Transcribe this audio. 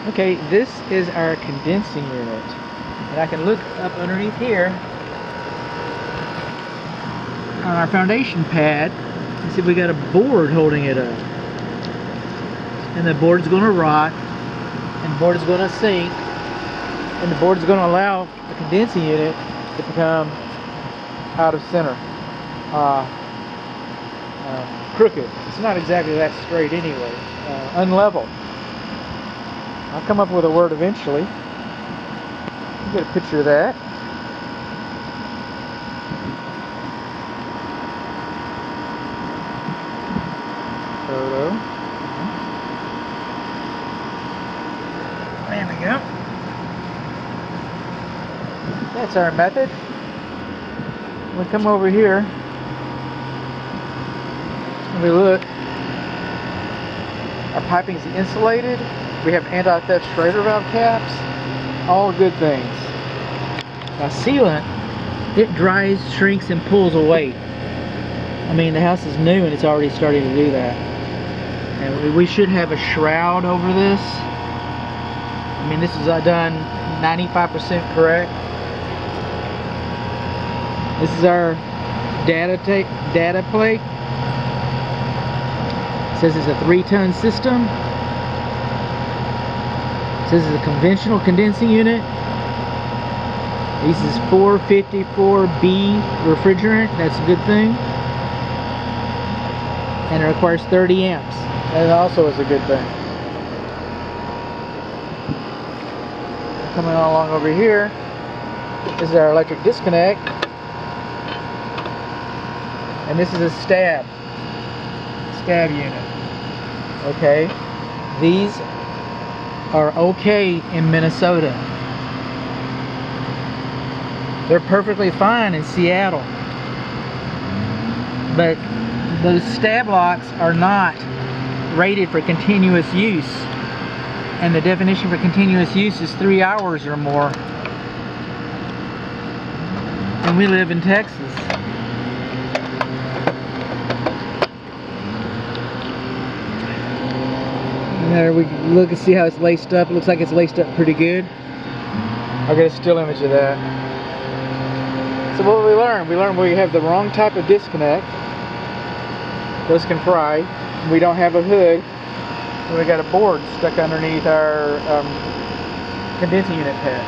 Okay, this is our condensing unit. And I can look up underneath here on our foundation pad and see if we got a board holding it up. And the board's going to rot, and the board's going to sink, and the board's going to allow the condensing unit to become out of center. Crooked. It's not exactly that straight anyway. Unlevel. I'll come up with a word eventually. You get a picture of that. Photo. There we go. That's our method. We come over here and we look. Our piping is insulated. We have anti-theft Schrader valve caps. All good things. Now sealant, it dries, shrinks, and pulls away. I mean, the house is new and it's already starting to do that. And we should have a shroud over this. I mean, this is done 95% correct. This is our data plate. It says it's a 3-ton system. It says it's a conventional condensing unit. This is 454B refrigerant. That's a good thing. And it requires 30 amps. That also is a good thing. Coming along over here, this is our electric disconnect. And this is a stab unit. Okay, these are okay in Minnesota. They're perfectly fine in Seattle. But those stab locks are not rated for continuous use. And the definition for continuous use is 3 hours or more. And we live in Texas. And there we look and see how it's laced up. It looks like it's laced up pretty good. I'll get a still image of that. So what did we learn? We learned we have the wrong type of disconnect. Those can fry. We don't have a hood. And we got a board stuck underneath our condensing unit pad.